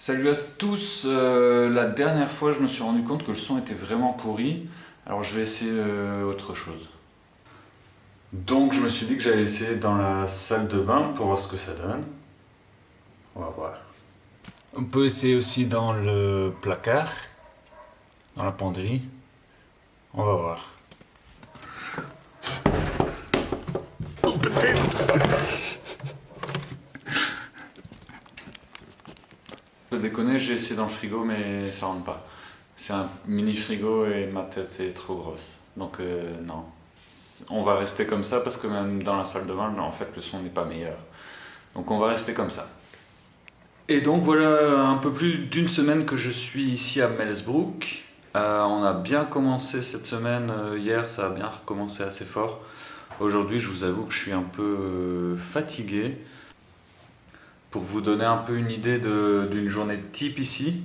Salut à tous, la dernière fois je me suis rendu compte que le son était vraiment pourri, alors je vais essayer autre chose. Donc je me suis dit que j'allais essayer dans la salle de bain pour voir ce que ça donne. On va voir. On peut essayer aussi dans le placard, dans la penderie. On va voir. Oh peut-être. Je déconner, j'ai essayé dans le frigo mais ça rentre pas. C'est un mini frigo et ma tête est trop grosse. Donc non. On va rester comme ça parce que même dans la salle de bain, en fait, le son n'est pas meilleur. Donc on va rester comme ça. Et donc voilà un peu plus d'une semaine que je suis ici à Melsbrook. On a bien commencé cette semaine, hier ça a bien recommencé assez fort. Aujourd'hui je vous avoue que je suis un peu fatigué. Pour vous donner un peu une idée d'une journée type ici,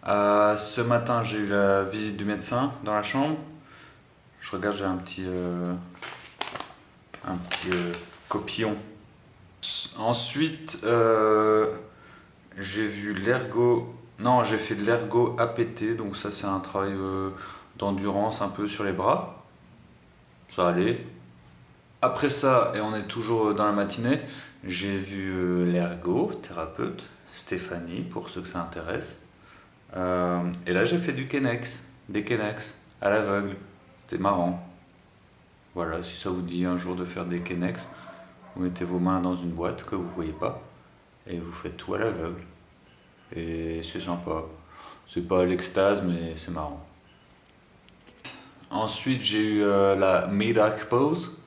ce matin j'ai eu la visite du médecin dans la chambre. Je regarde, j'ai un petit copillon. Ensuite, j'ai vu l'ergo. Non, j'ai fait de l'ergo APT, donc ça c'est un travail d'endurance un peu sur les bras. Ça allait. Après ça, et on est toujours dans la matinée, j'ai vu l'ergothérapeute, Stéphanie, pour ceux que ça intéresse. Et là j'ai fait des Kenex, à l'aveugle. C'était marrant. Voilà, si ça vous dit un jour de faire des Kenex, vous mettez vos mains dans une boîte que vous ne voyez pas et vous faites tout à l'aveugle. Et c'est sympa. C'est pas l'extase, mais c'est marrant. Ensuite, j'ai eu la middagpause.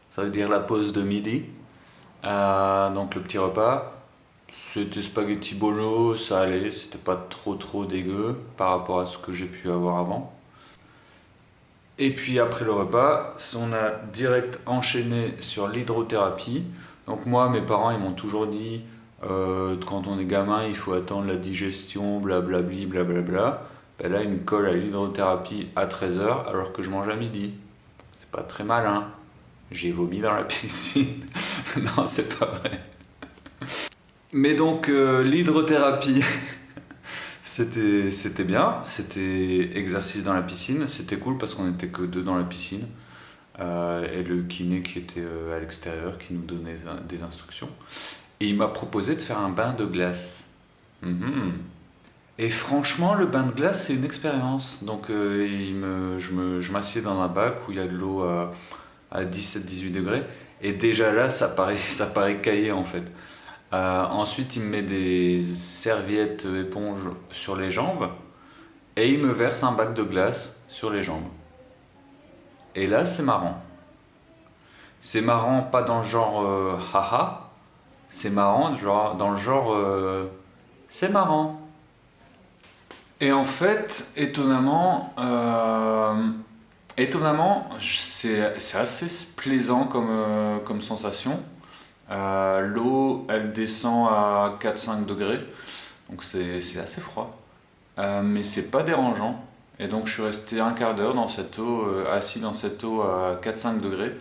Ça veut dire la pause de midi. Donc le petit repas. C'était spaghetti bolo, ça allait, c'était pas trop dégueu par rapport à ce que j'ai pu avoir avant. Et puis après le repas, on a direct enchaîné sur l'hydrothérapie. Donc moi, mes parents, ils m'ont toujours dit, quand on est gamin, il faut attendre la digestion, blablabli, blablabla. Ben là, ils me collent à l'hydrothérapie à 13h alors que je mange à midi. C'est pas très malin. J'ai vomi dans la piscine. Non, c'est pas vrai. Mais donc, l'hydrothérapie, c'était bien. C'était exercice dans la piscine. C'était cool parce qu'on était que deux dans la piscine. Et le kiné qui était à l'extérieur, qui nous donnait des instructions. Et il m'a proposé de faire un bain de glace. Mhm. Et franchement, le bain de glace, c'est une expérience. Donc, je m'assieds dans un bac où il y a de l'eau à 17-18 degrés. Et déjà là, ça paraît caillé en fait. Ensuite, il me met des serviettes éponges sur les jambes. Et il me verse un bac de glace sur les jambes. Et là, c'est marrant. C'est marrant, pas dans le genre haha. C'est marrant, genre, dans le genre c'est marrant. Et en fait, étonnamment, c'est assez plaisant comme sensation. L'eau, elle descend à 4-5 degrés, donc c'est assez froid. Mais c'est pas dérangeant. Et donc je suis resté un quart d'heure dans cette eau, assis dans cette eau à 4-5 degrés.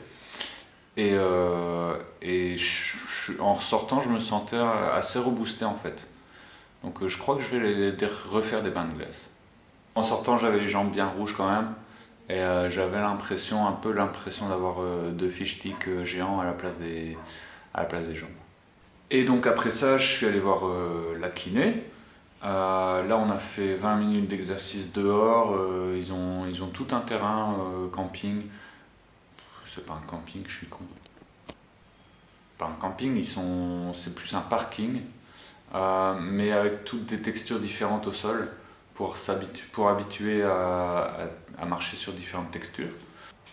En ressortant, je me sentais assez reboosté en fait. Donc je crois que je vais refaire des bains de glace. En sortant, j'avais les jambes bien rouges quand même. Et j'avais un peu l'impression d'avoir deux fish sticks géants à la place des jambes. Et donc après ça, je suis allé voir la kiné. Là, on a fait 20 minutes d'exercice dehors. Ils ont tout un terrain camping. C'est pas un camping, je suis con. Pas un camping, c'est plus un parking, mais avec toutes des textures différentes au sol pour habituer à marcher sur différentes textures.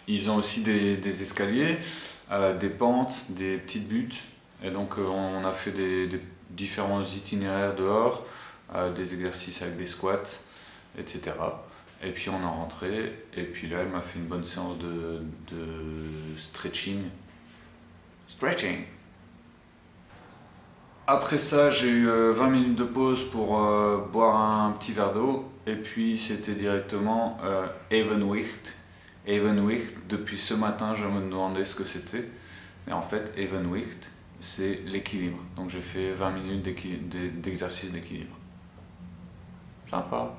Ils ont aussi des escaliers, des pentes, des petites buttes, et donc on a fait des différents itinéraires dehors, des exercices avec des squats, etc. Et puis on est rentré, et puis là elle m'a fait une bonne séance de stretching. Après ça, j'ai eu 20 minutes de pause pour boire un petit verre d'eau, et puis c'était directement Evenwicht. Evenwicht, depuis ce matin, je me demandais ce que c'était, mais en fait, Evenwicht, c'est l'équilibre. Donc j'ai fait 20 minutes d'exercice d'équilibre. Sympa.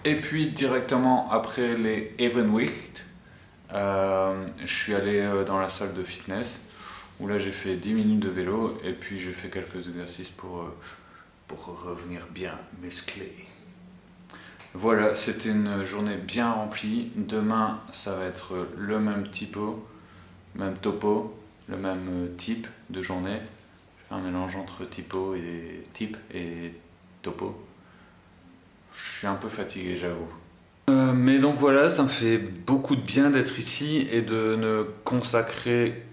Et puis directement après les Evenwicht, je suis allé dans la salle de fitness où là j'ai fait 10 minutes de vélo et puis j'ai fait quelques exercices pour revenir bien musclé. Voilà, c'était une journée bien remplie. Demain, ça va être le même même topo, le même type de journée. Je fais un mélange entre type et topo. Je suis un peu fatigué, j'avoue. Mais donc voilà, ça me fait beaucoup de bien d'être ici et de consacrer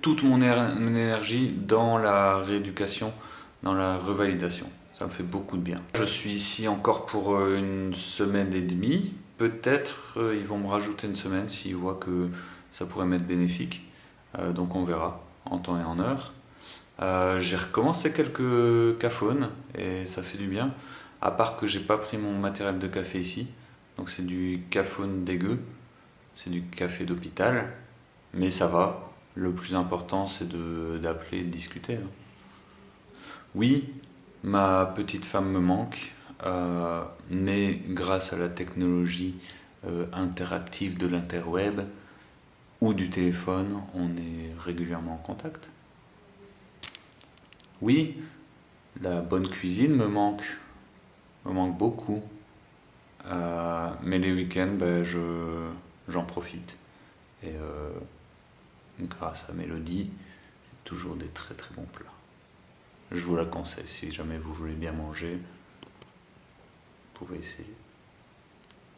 toute mon énergie dans la rééducation, dans la revalidation. Ça me fait beaucoup de bien. Je suis ici encore pour une semaine et demie. Peut-être ils vont me rajouter une semaine s'ils voient que ça pourrait m'être bénéfique. Donc on verra en temps et en heure. J'ai recommencé quelques cafônes et ça fait du bien. À part que j'ai pas pris mon matériel de café ici. Donc c'est du caphone dégueu. C'est du café d'hôpital. Mais ça va. Le plus important c'est d'appeler et de discuter. Oui, ma petite femme me manque. Mais grâce à la technologie interactive de l'interweb ou du téléphone, on est régulièrement en contact. Oui, la bonne cuisine me manque beaucoup. Mais les week-ends, j'en profite. Et grâce à Mélodie, j'ai toujours des très très bons plats. Je vous la conseille, si jamais vous voulez bien manger, vous pouvez essayer.